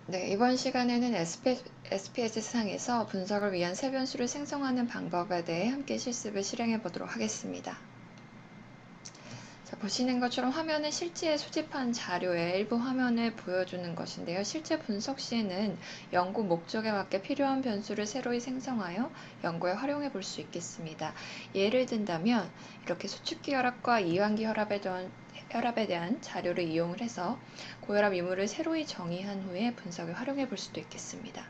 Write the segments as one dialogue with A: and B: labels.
A: 네, 이번 시간에는 SPS상에서 분석을 위한 세변수를 생성하는 방법에 대해 함께 실습을 실행해 보도록 하겠습니다. 자, 보시는 것처럼 화면은 실제 수집한 자료의 일부 화면을 보여주는 것인데요. 실제 분석 시에는 연구 목적에 맞게 필요한 변수를 새로이 생성하여 연구에 활용해 볼 수 있겠습니다. 예를 든다면 이렇게 수축기 혈압과 이완기 혈압에 대한 자료를 이용을 해서 고혈압 유무를 새로이 정의한 후에 분석에 활용해 볼 수도 있겠습니다.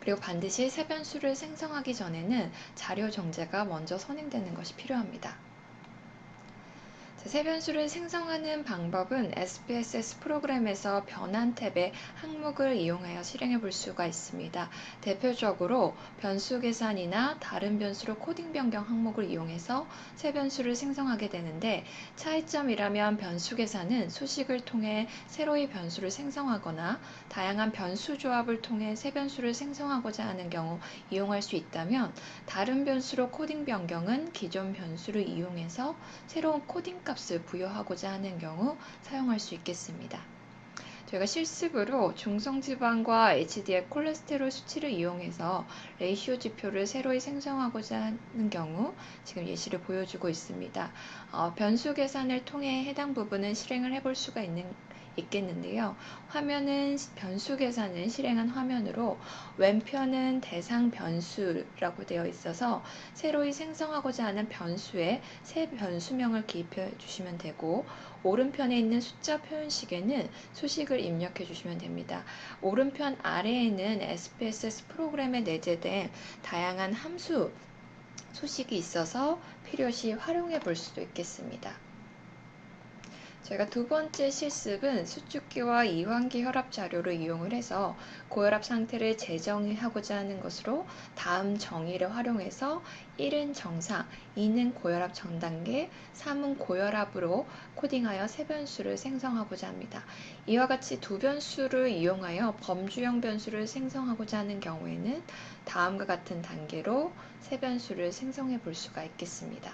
A: 그리고 반드시 세변수를 생성하기 전에는 자료 정제가 먼저 선행되는 것이 필요합니다. 세변수를 생성하는 방법은 SPSS 프로그램에서 변환 탭의 항목을 이용하여 실행해 볼 수가 있습니다. 대표적으로 변수 계산이나 다른 변수로 코딩 변경 항목을 이용해서 세변수를 생성하게 되는데, 차이점이라면 변수 계산은 수식을 통해 새로이 변수를 생성하거나 다양한 변수 조합을 통해 세변수를 생성하고자 하는 경우 이용할 수 있다면, 다른 변수로 코딩 변경은 기존 변수를 이용해서 새로운 코딩 값을 부여하고자 하는 경우 사용할 수 있겠습니다. 저희가 실습으로 중성지방과 HDL 콜레스테롤 수치를 이용해서 레이시오 지표를 새로이 생성하고자 하는 경우 지금 예시를 보여주고 있습니다. 변수 계산을 통해 해당 부분은 실행을 해볼 수가 있겠는데요. 화면은 변수 계산을 실행한 화면으로, 왼편은 대상 변수라고 되어 있어서 새로이 생성하고자 하는 변수에 새 변수명을 기입해 주시면 되고, 오른편에 있는 숫자 표현식에는 수식을 입력해 주시면 됩니다. 오른편 아래에는 SPSS 프로그램에 내재된 다양한 함수 수식이 있어서 필요시 활용해 볼 수도 있겠습니다. 저희가 두 번째 실습은 수축기와 이완기 혈압 자료를 이용을 해서 고혈압 상태를 재정의하고자 하는 것으로, 다음 정의를 활용해서 1은 정상, 2는 고혈압 전 단계, 3은 고혈압으로 코딩하여 세 변수를 생성하고자 합니다. 이와 같이 두 변수를 이용하여 범주형 변수를 생성하고자 하는 경우에는 다음과 같은 단계로 세 변수를 생성해 볼 수가 있겠습니다.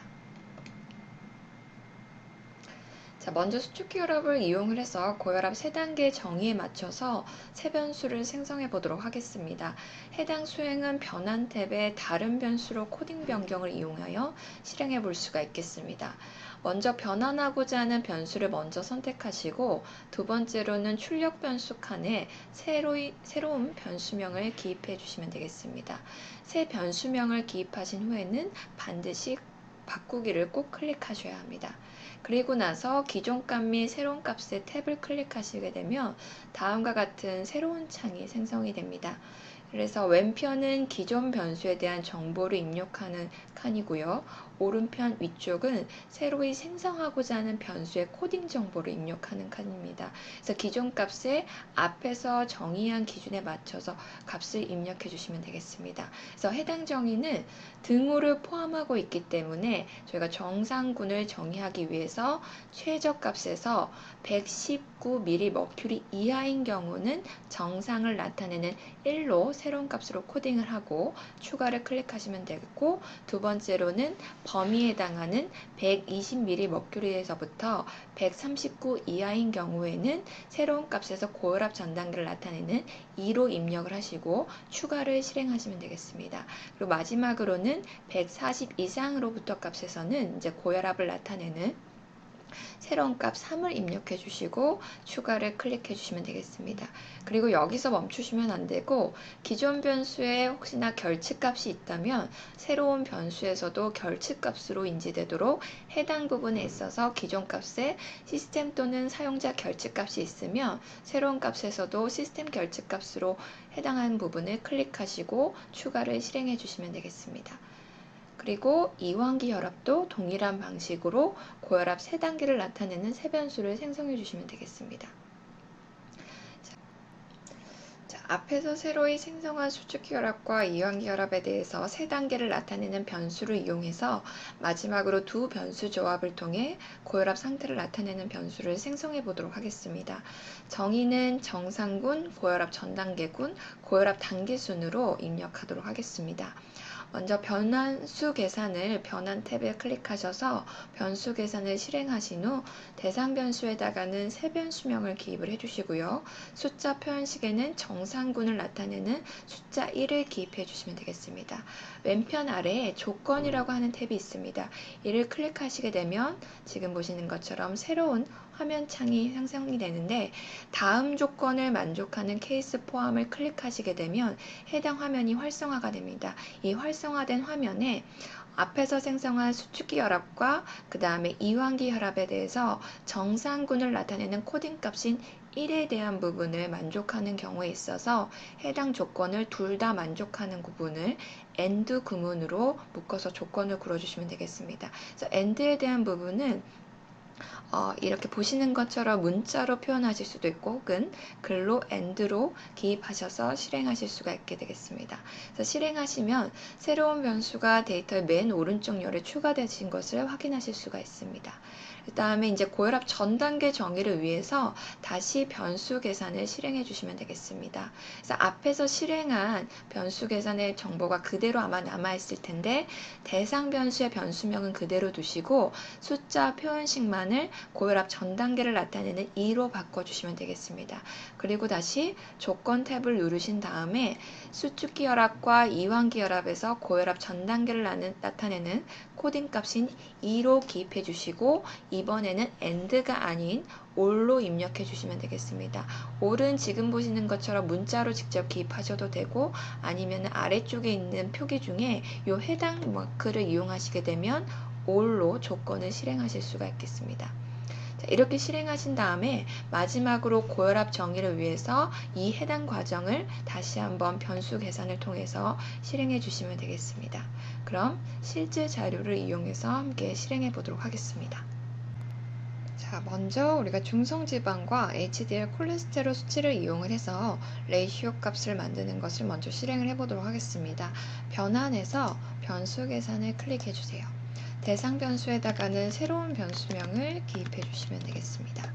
A: 자, 먼저 수축기 혈압을 이용을 해서 고혈압 3단계 정의에 맞춰서 세 변수를 생성해 보도록 하겠습니다. 해당 수행은 변환 탭의 다른 변수로 코딩 변경을 이용하여 실행해 볼 수가 있겠습니다. 먼저 변환하고자 하는 변수를 먼저 선택하시고, 두 번째로는 출력 변수 칸에 새로운 변수명을 기입해 주시면 되겠습니다. 새 변수명을 기입하신 후에는 반드시 바꾸기를 꼭 클릭하셔야 합니다. 그리고 나서 기존 값 및 새로운 값의 탭을 클릭하시게 되면 다음과 같은 새로운 창이 생성이 됩니다. 그래서 왼편은 기존 변수에 대한 정보를 입력하는 칸이고요. 오른편 위쪽은 새로이 생성하고자 하는 변수의 코딩 정보를 입력하는 칸입니다. 그래서 기존 값에 앞에서 정의한 기준에 맞춰서 값을 입력해 주시면 되겠습니다. 그래서 해당 정의는 등호를 포함하고 있기 때문에 저희가 정상군을 정의하기 위해서 최저값에서 119mM 이하인 경우는 정상을 나타내는 1로 새로운 값으로 코딩을 하고 추가를 클릭하시면 되겠고, 두 번째로는 범위에 해당하는 120mM에서부터 139 이하인 경우에는 새로운 값에서 고혈압 전 단계를 나타내는 2로 입력을 하시고 추가를 실행하시면 되겠습니다. 그리고 마지막으로는 140 이상으로부터 값에서는 이제 고혈압을 나타내는 새로운 값 3을 입력해 주시고 추가를 클릭해 주시면 되겠습니다. 그리고 여기서 멈추시면 안 되고, 기존 변수에 혹시나 결치값이 있다면 새로운 변수에서도 결치값으로 인지되도록 해당 부분에 있어서 기존 값에 시스템 또는 사용자 결치값이 있으면 새로운 값에서도 시스템 결치값으로 해당하는 부분을 클릭하시고 추가를 실행해 주시면 되겠습니다. 그리고 이완기 혈압도 동일한 방식으로 고혈압 3단계를 나타내는 세 변수를 생성해 주시면 되겠습니다. 자, 앞에서 새로이 생성한 수축기 혈압과 이완기 혈압에 대해서 3단계를 나타내는 변수를 이용해서 마지막으로 두 변수 조합을 통해 고혈압 상태를 나타내는 변수를 생성해 보도록 하겠습니다. 정의는 정상군, 고혈압 전 단계군, 고혈압 단계 순으로 입력하도록 하겠습니다. 먼저 변환수 계산을 변환 탭에 클릭하셔서 변수 계산을 실행하신 후 대상 변수에다가는 새 변수명을 기입을 해주시고요. 숫자 표현식에는 정상군을 나타내는 숫자 1을 기입해 주시면 되겠습니다. 왼편 아래에 조건이라고 하는 탭이 있습니다. 이를 클릭하시게 되면 지금 보시는 것처럼 새로운 화면 창이 생성이 되는데 다음 조건을 만족하는 케이스 포함을 클릭하시게 되면 해당 화면이 활성화가 됩니다. 이 활성화된 화면에 앞에서 생성한 수축기 혈압과 그 다음에 이완기 혈압에 대해서 정상군을 나타내는 코딩 값인 1에 대한 부분을 만족하는 경우에 있어서 해당 조건을 둘 다 만족하는 부분을 AND 구문으로 묶어서 조건을 걸어주시면 되겠습니다. 그래서 AND에 대한 부분은 이렇게 보시는 것처럼 문자로 표현하실 수도 있고 혹은 글로 AND로 기입하셔서 실행하실 수가 있게 되겠습니다. 그래서 실행하시면 새로운 변수가 데이터의 맨 오른쪽 열에 추가되신 것을 확인하실 수가 있습니다. 그 다음에 이제 고혈압 전 단계 정의를 위해서 다시 변수 계산을 실행해 주시면 되겠습니다. 그래서 앞에서 실행한 변수 계산의 정보가 그대로 아마 남아 있을 텐데 대상 변수의 변수명은 그대로 두시고 숫자 표현식만을 고혈압 전 단계를 나타내는 2로 바꿔주시면 되겠습니다. 그리고 다시 조건 탭을 누르신 다음에 수축기 혈압과 이완기 혈압에서 고혈압 전 단계를 나타내는 코딩 값인 2로 기입해 주시고 이번에는 AND가 아닌 all로 입력해 주시면 되겠습니다. all은 지금 보시는 것처럼 문자로 직접 기입하셔도 되고 아니면 아래쪽에 있는 표기 중에 이 해당 마크를 이용하시게 되면 all로 조건을 실행하실 수가 있겠습니다. 자, 이렇게 실행하신 다음에 마지막으로 고혈압 정의를 위해서 이 해당 과정을 다시 한번 변수 계산을 통해서 실행해 주시면 되겠습니다. 그럼 실제 자료를 이용해서 함께 실행해 보도록 하겠습니다. 자, 먼저 우리가 중성지방과 HDL 콜레스테롤 수치를 이용을 해서 레이시오 값을 만드는 것을 먼저 실행을 해보도록 하겠습니다. 변환해서 변수 계산을 클릭해 주세요. 대상 변수에다가는 새로운 변수명을 기입해 주시면 되겠습니다.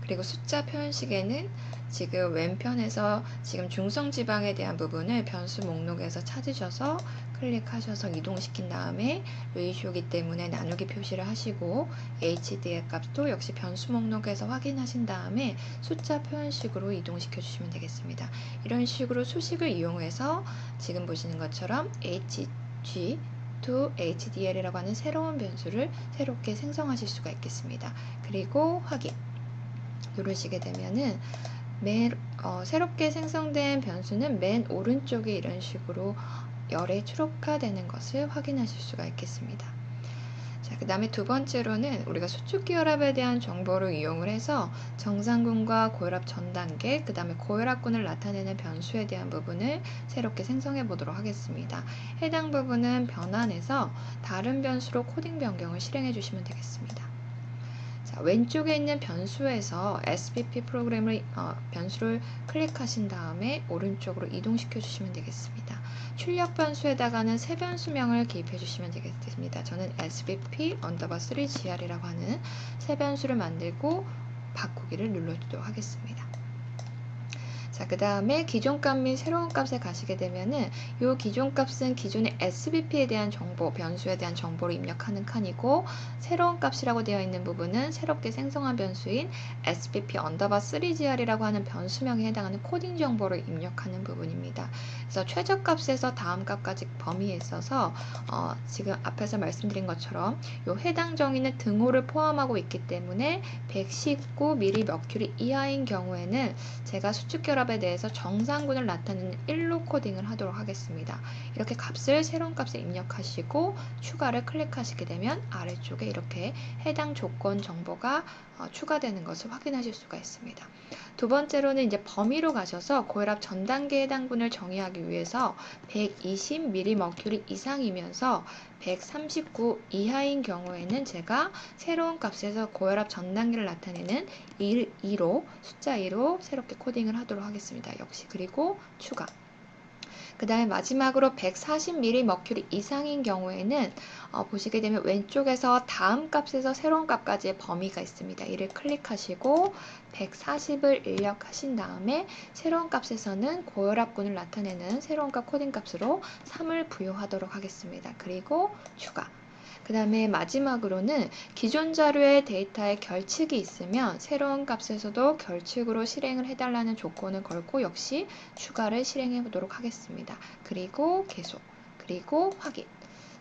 A: 그리고 숫자 표현식에는 지금 왼편에서 지금 중성지방에 대한 부분을 변수 목록에서 찾으셔서 클릭하셔서 이동시킨 다음에 레이쇼이기 때문에 나누기 표시를 하시고 HDL 값도 역시 변수 목록에서 확인하신 다음에 숫자 표현식으로 이동시켜 주시면 되겠습니다. 이런 식으로 수식을 이용해서 지금 보시는 것처럼 HG to HDL이라고 하는 새로운 변수를 새롭게 생성하실 수가 있겠습니다. 그리고 확인 누르시게 되면은 새롭게 생성된 변수는 맨 오른쪽에 이런 식으로 열에 추록화되는 것을 확인하실 수가 있겠습니다. 자, 그 다음에 두 번째로는 우리가 수축기 혈압에 대한 정보를 이용을 해서 정상군과 고혈압 전 단계, 그 다음에 고혈압군을 나타내는 변수에 대한 부분을 새롭게 생성해 보도록 하겠습니다. 해당 부분은 변환해서 다른 변수로 코딩 변경을 실행해 주시면 되겠습니다. 자, 왼쪽에 있는 변수에서 SPP 프로그램을 변수를 클릭하신 다음에 오른쪽으로 이동시켜 주시면 되겠습니다. 출력 변수에다가는 새 변수명을 기입해 주시면 되겠습니다. 저는 SPP 언더바 3GR이라고 하는 새 변수를 만들고 바꾸기를 눌러주도록 하겠습니다. 자, 그 다음에 기존 값 및 새로운 값에 가시게 되면은 이 기존 값은 기존의 SBP에 대한 정보, 변수에 대한 정보를 입력하는 칸이고 새로운 값이라고 되어 있는 부분은 새롭게 생성한 변수인 SBP 언더바 3GR이라고 하는 변수명에 해당하는 코딩 정보를 입력하는 부분입니다. 그래서 최저값에서 다음 값까지 범위에 있어서 지금 앞에서 말씀드린 것처럼 이 해당 정의는 등호를 포함하고 있기 때문에 119mM 이하인 경우에는 제가 수축결합 에 대해서 정상군을 나타내는 1로 코딩을 하도록 하겠습니다. 이렇게 값을 새로운 값에 입력하시고 추가를 클릭하시게 되면 아래쪽에 이렇게 해당 조건 정보가 추가되는 것을 확인하실 수가 있습니다. 두 번째로는 이제 범위로 가셔서 고혈압 전 단계 해당 군을 정의하기 위해서 120mM 이상이면서 139 이하인 경우에는 제가 새로운 값에서 고혈압 전 단계를 나타내는 2로 숫자 2로 새롭게 코딩을 하도록 하겠습니다. 역시 그리고 추가. 그 다음에 마지막으로 140ml 머큐리 이상인 경우에는 보시게 되면 왼쪽에서 다음 값에서 새로운 값까지의 범위가 있습니다. 이를 클릭하시고 140을 입력하신 다음에 새로운 값에서는 고혈압군을 나타내는 새로운 값 코딩 값으로 3을 부여하도록 하겠습니다. 그리고 추가. 그 다음에 마지막으로는 기존 자료의 데이터에 결칙이 있으면 새로운 값에서도 결칙으로 실행을 해달라는 조건을 걸고 역시 추가를 실행해 보도록 하겠습니다. 그리고 계속, 그리고 확인.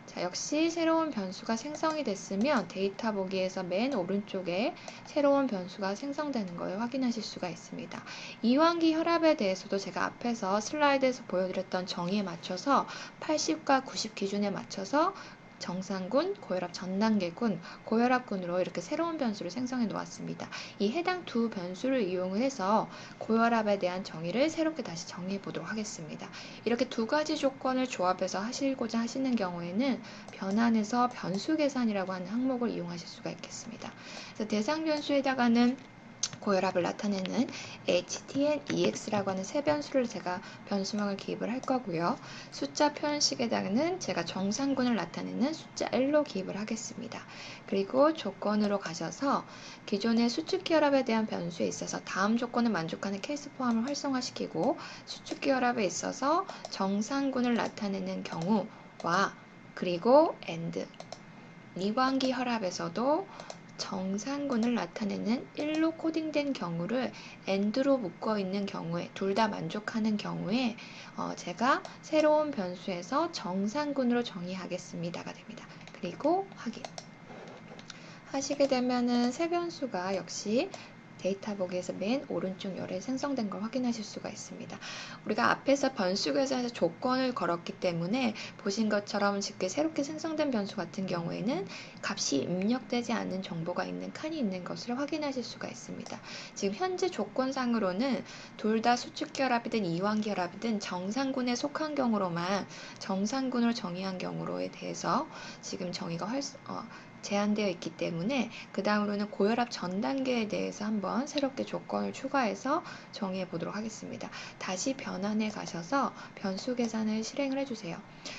A: 자, 역시 새로운 변수가 생성이 됐으면 데이터 보기에서 맨 오른쪽에 새로운 변수가 생성되는 걸 확인하실 수가 있습니다. 이완기 혈압에 대해서도 제가 앞에서 슬라이드에서 보여드렸던 정의에 맞춰서 80과 90 기준에 맞춰서 정상군, 고혈압 전 단계군, 고혈압군으로 이렇게 새로운 변수를 생성해 놓았습니다. 이 해당 두 변수를 이용을 해서 고혈압에 대한 정의를 새롭게 다시 정의해 보도록 하겠습니다. 이렇게 두 가지 조건을 조합해서 하시고자 하시는 경우에는 변환에서 변수 계산이라고 하는 항목을 이용하실 수가 있겠습니다. 그래서 대상 변수에 해당하는 고혈압을 나타내는 HTN-EX라고 하는 세 변수를 제가 변수명을 기입을 할 거고요. 숫자 표현식에다가는 제가 정상군을 나타내는 숫자 L로 기입을 하겠습니다. 그리고 조건으로 가셔서 기존의 수축기 혈압에 대한 변수에 있어서 다음 조건을 만족하는 케이스 포함을 활성화시키고 수축기 혈압에 있어서 정상군을 나타내는 경우와 그리고 AND 이완기 혈압에서도 정상군을 나타내는 1로 코딩된 경우를 AND로 묶어 있는 경우에 둘 다 만족하는 경우에 제가 새로운 변수에서 정상군으로 정의하겠습니다가 됩니다. 그리고 확인 하시게 되면은 새 변수가 역시 데이터 보기에서 맨 오른쪽 열에 생성된 걸 확인하실 수가 있습니다. 우리가 앞에서 변수 계산에서 조건을 걸었기 때문에 보신 것처럼 쉽게 새롭게 생성된 변수 같은 경우에는 값이 입력되지 않는 정보가 있는 칸이 있는 것을 확인하실 수가 있습니다. 지금 현재 조건상으로는 둘 다 수축결합이든 이완결합이든 정상군에 속한 경우로만 정상군으로 정의한 경우로에 대해서 지금 정의가 제한되어 있기 때문에 그 다음으로는 고혈압 전 단계에 대해서 한번 새롭게 조건을 추가해서 정의해 보도록 하겠습니다. 다시 변환에 가셔서 변수 계산을 실행을 해주세요.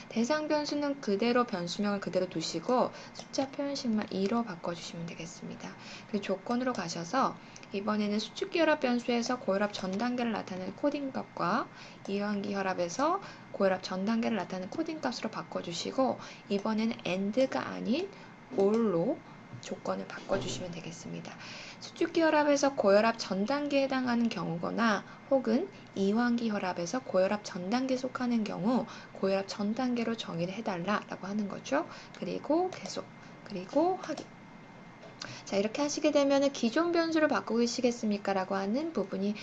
A: 대상 변수는 그대로 변수명을 그대로 두시고 숫자 표현식만 2로 바꿔주시면 되겠습니다. 그리고 조건으로 가셔서 이번에는 수축기 혈압 변수에서 고혈압 전 단계를 나타내는 코딩 값과 이완기 혈압에서 고혈압 전 단계를 나타내는 코딩 값으로 바꿔주시고 이번에는 AND가 아닌 올로 조건을 바꿔주시면 되겠습니다. 수축기 혈압에서 고혈압 전 단계에 해당하는 경우거나 혹은 이완기 혈압에서 고혈압 전 단계에 속하는 경우 고혈압 전 단계로 정의를 해달라라고 하는 거죠. 그리고 계속, 그리고 확인. 자, 이렇게 하시게 되면 기존 변수를 바꾸시겠습니까? 라고 하는 부분이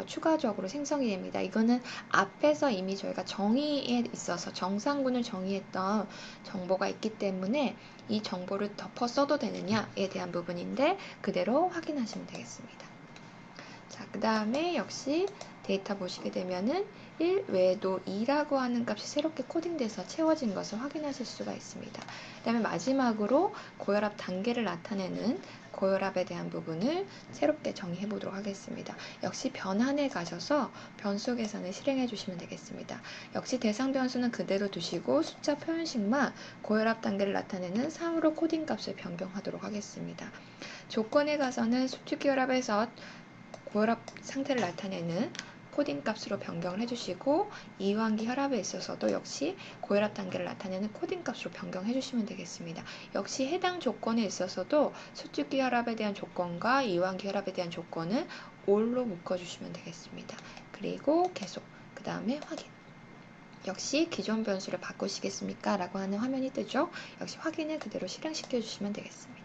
A: 추가적으로 생성이 됩니다. 이거는 앞에서 이미 저희가 정의에 있어서 정상군을 정의했던 정보가 있기 때문에 이 정보를 덮어 써도 되느냐에 대한 부분인데 그대로 확인하시면 되겠습니다. 자, 그 다음에 역시 데이터 보시게 되면은 1 외에도 2라고 하는 값이 새롭게 코딩돼서 채워진 것을 확인하실 수가 있습니다. 그 다음에 마지막으로 고혈압 단계를 나타내는 고혈압에 대한 부분을 새롭게 정의해 보도록 하겠습니다. 역시 변환에 가셔서 변수 계산을 실행해 주시면 되겠습니다. 역시 대상 변수는 그대로 두시고 숫자 표현식만 고혈압 단계를 나타내는 3으로 코딩 값을 변경하도록 하겠습니다. 조건에 가서는 수축기 혈압에서 고혈압 상태를 나타내는 코딩 값으로 변경을 해주시고 이완기 혈압에 있어서도 역시 고혈압 단계를 나타내는 코딩 값으로 변경해 주시면 되겠습니다. 역시 해당 조건에 있어서도 수축기 혈압에 대한 조건과 이완기 혈압에 대한 조건을 올로 묶어주시면 되겠습니다. 그리고 계속, 그 다음에 확인. 역시 기존 변수를 바꾸시겠습니까? 라고 하는 화면이 뜨죠. 역시 확인을 그대로 실행시켜 주시면 되겠습니다.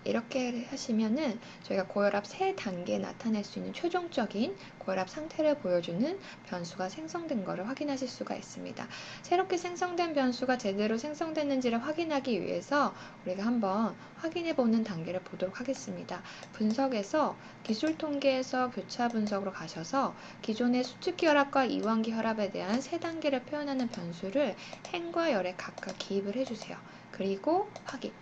A: 이렇게 하시면은 저희가 고혈압 3단계에 나타낼 수 있는 최종적인 고혈압 상태를 보여주는 변수가 생성된 것을 확인하실 수가 있습니다. 새롭게 생성된 변수가 제대로 생성됐는지를 확인하기 위해서 우리가 한번 확인해 보는 단계를 보도록 하겠습니다. 분석에서 기술 통계에서 교차 분석으로 가셔서 기존의 수축기 혈압과 이완기 혈압에 대한 3단계를 표현하는 변수를 행과 열에 각각 기입을 해주세요. 그리고 확인.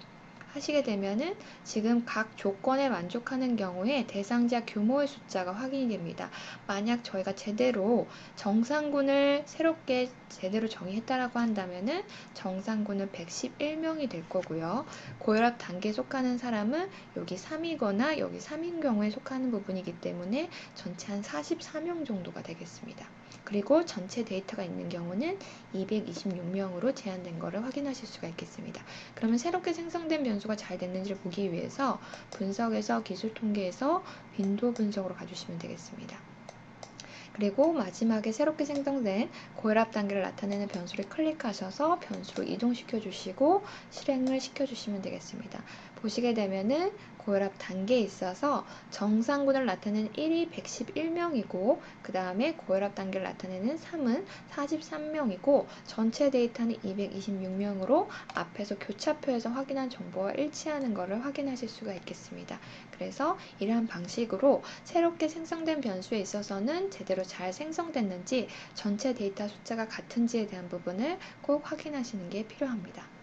A: 하시게 되면은 지금 각 조건에 만족하는 경우에 대상자 규모의 숫자가 확인이 됩니다. 만약 저희가 제대로 정상군을 새롭게 제대로 정의했다라고 한다면은 정상군은 111명이 될 거고요. 고혈압 단계에 속하는 사람은 여기 3이거나 여기 3인 경우에 속하는 부분이기 때문에 전체 한 44명 정도가 되겠습니다. 그리고 전체 데이터가 있는 경우는 226명으로 제한된 것을 확인하실 수가 있겠습니다. 그러면 새롭게 생성된 변수가 잘 됐는지를 보기 위해서 분석에서 기술 통계에서 윈도우 분석으로 가주시면 되겠습니다. 그리고 마지막에 새롭게 생성된 고혈압 단계를 나타내는 변수를 클릭하셔서 변수로 이동시켜 주시고 실행을 시켜 주시면 되겠습니다. 보시게 되면은 고혈압 단계에 있어서 정상군을 나타내는 1이 111명이고 그 다음에 고혈압 단계를 나타내는 3은 43명이고 전체 데이터는 226명으로 앞에서 교차표에서 확인한 정보와 일치하는 것을 확인하실 수가 있겠습니다. 그래서 이러한 방식으로 새롭게 생성된 변수에 있어서는 제대로 잘 생성됐는지 전체 데이터 숫자가 같은지에 대한 부분을 꼭 확인하시는 게 필요합니다.